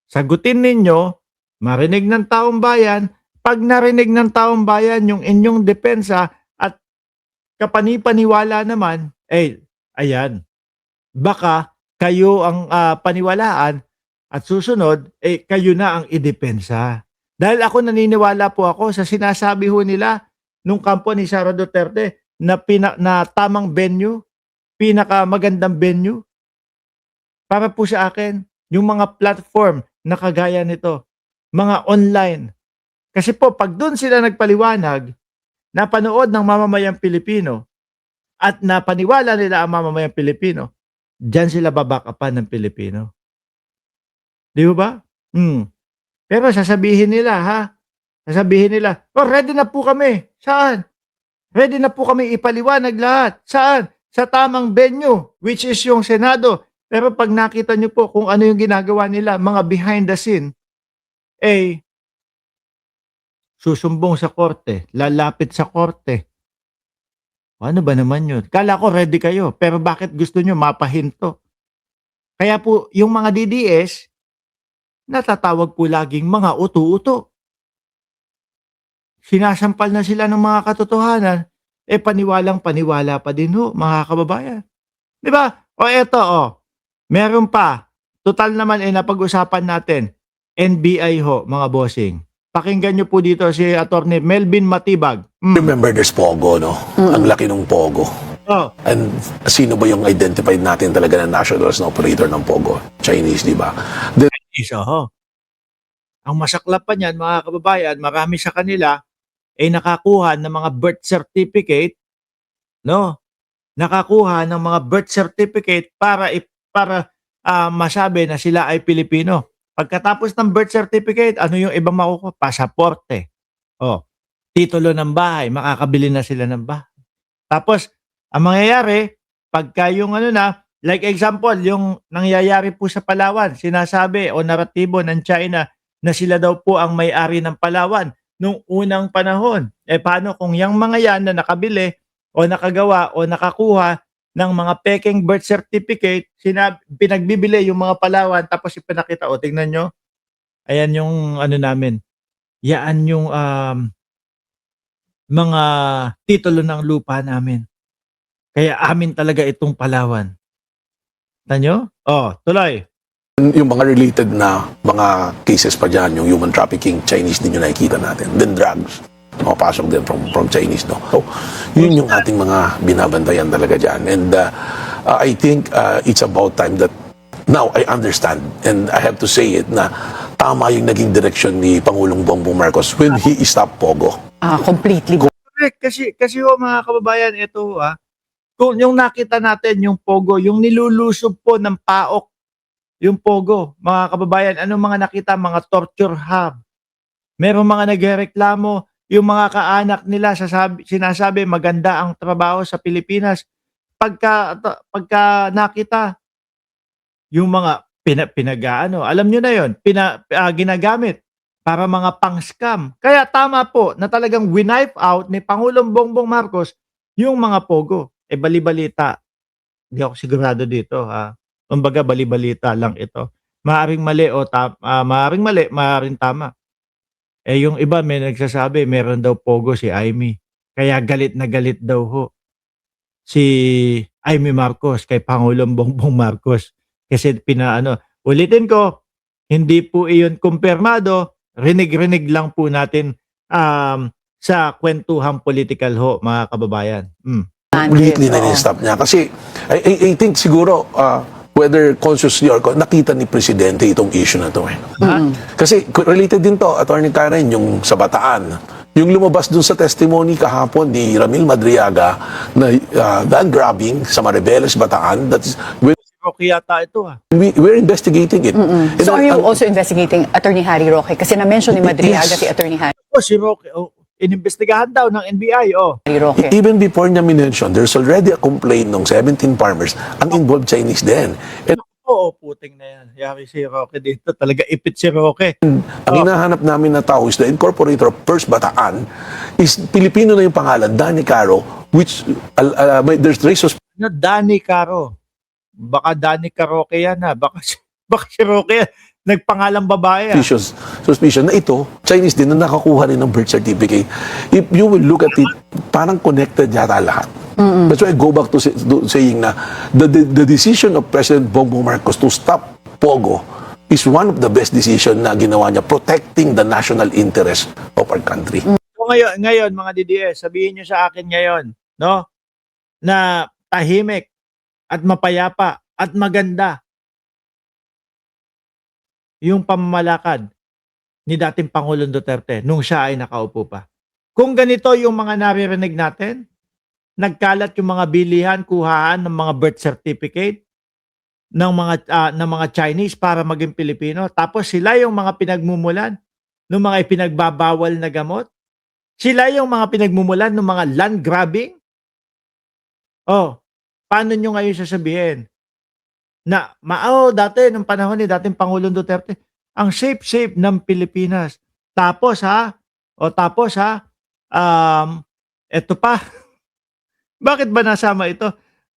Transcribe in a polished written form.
Sagutin ninyo, marinig ng taong bayan. Pag narinig ng taong bayan yung inyong depensa at kapanipaniwala naman, ayan, baka kayo ang paniwalaan at susunod, kayo na ang idepensa. Dahil ako naniniwala po ako sa sinasabi ho nila nung kampo ni Sara Duterte na tamang venue, pinakamagandang venue para po sa akin, yung mga platform na kagaya nito, mga online. Kasi po, pag doon sila nagpaliwanag, napanood ng mamamayang Pilipino at napaniwala nila ang mamamayang Pilipino, diyan sila babakapan ng Pilipino. Di ba? Pero sasabihin nila, ha? Sasabihin nila, ready na po kami. Saan? Ready na po kami ipaliwanag lahat. Saan? Sa tamang venue, which is yung Senado. Pero pag nakita nyo po kung ano yung ginagawa nila, mga behind the scene, susumbong sa korte, lalapit sa korte. Ano ba naman yun? Kala ko ready kayo, pero bakit gusto nyo mapahinto? Kaya po, yung mga DDS, natatawag po laging mga uto-uto. Sinasampal na sila ng mga katotohanan, paniwalang paniwala pa din ho, mga kababayan. Di ba? Eto, meron pa. Total naman napag-usapan natin. NBI ho, mga bossing. Pakinggan nyo po dito si Attorney Melvin Matibag. Remember there's Pogo, no? Ang laki ng Pogo. And sino ba yung identified natin talaga na national as operator ng Pogo? Chinese, di ba? Ang masaklap pa niyan, mga kababayan, marami sa kanila ay nakakuha ng mga birth certificate, no? Nakakuha ng mga birth certificate para masabi na sila ay Pilipino. Pagkatapos ng birth certificate, ano yung ibang makukuha? Pasaporte. Titulo ng bahay, makakabili na sila ng bahay. Tapos, ang mangyayari, pagka yung like example, yung nangyayari po sa Palawan, sinasabi o naratibo ng China na sila daw po ang may-ari ng Palawan nung unang panahon. Paano kung yung mga yan na nakabili o nakagawa o nakakuha ng mga peking birth certificate, pinagbibili yung mga Palawan tapos ipinakita, tingnan nyo, ayan yung namin. Yan yung mga titulo ng lupa namin. Kaya amin talaga itong Palawan. Tanyo? Tuloy. Yung mga related na mga cases pa dyan, yung human trafficking, Chinese din yung nakikita natin. Then drugs, mapasok din from Chinese, no? So, yun yung ating mga binabantayan talaga dyan. And I think it's about time that now I understand, and I have to say it, na tama yung naging direksyon ni Pangulong Bongbong Marcos when he stopped Pogo. Completely. Correct. Kasi mga kababayan, ito kung yung nakita natin, yung Pogo, yung nilulusob po ng PAOK, yung Pogo, mga kababayan, anong mga nakita? Mga torture hub. Merong mga nagreklamo, yung mga kaanak nila sinasabi maganda ang trabaho sa Pilipinas. Pagka nakita, yung mga alam nyo na yun, ginagamit para mga pang-scam. Kaya tama po na talagang winipe out ni Pangulong Bongbong Marcos yung mga Pogo. Bali-balita. Hindi ako sigurado dito, ha. Kumbaga bali-balita lang ito. Maaring mali maaring mali, maaring tama. Yung iba may nagsasabi meron daw Pogo si Amy. Kaya galit na galit daw ho si Amy Marcos kay Pangulong Bongbong Marcos. Kasi ulitin ko, hindi po iyon kumpirmado, rinig-rinig lang po natin sa kwentuhang political ho, mga kababayan. Completely na-stop niya. Kasi I think siguro whether consciously or nakita ni Presidente itong issue na to. Kasi related din to, Attorney Karen, yung sa Bataan. Yung lumabas dun sa testimony kahapon ni Ramil Madriaga na land grabbing sa Maribeles, Bataan, that's Roque yata ito we're investigating it. So are you also investigating Attorney Harry Roque? Kasi na-mention ni Madriaga si Attorney Harry si Roque, inimbestigahan daw ng NBI, Roque. Even before niya minention, there's already a complaint ng 17 farmers ang involved Chinese din. And puting na yan. Yari si Roque dito. Talaga ipit si Roque. ang hinahanap namin na tao is the incorporator of First Bataan is Pilipino na yung pangalan, Danny Caro, which there's traces. Danny Caro. Baka Danny Caroque yan, ha. Baka si Roque yan. nagpangalang babae. suspicion na ito, Chinese din na nakakuha rin ng birth certificate. If you will look at it, parang connected yata lahat. That's why I go back to saying na the decision of President Bongbong Marcos to stop Pogo is one of the best decision na ginawa niya, protecting the national interest of our country. So ngayon mga DDS, sabihin niyo sa akin ngayon, no, na tahimik at mapayapa at maganda yung pamamalakad ni dating Pangulong Duterte nung siya ay nakaupo pa. Kung ganito yung mga naririnig natin, nagkalat yung mga bilihan, kuhaan ng mga birth certificate ng mga Chinese para maging Pilipino. Tapos sila yung mga pinagmumulan ng mga ipinagbabawal na gamot. Sila yung mga pinagmumulan ng mga land grabbing. Oh, paano nyo ngayon sasabihin na dati nung panahon ni dating Pangulong Duterte, ang safe ng Pilipinas. Tapos eto pa. Bakit ba nasama ito?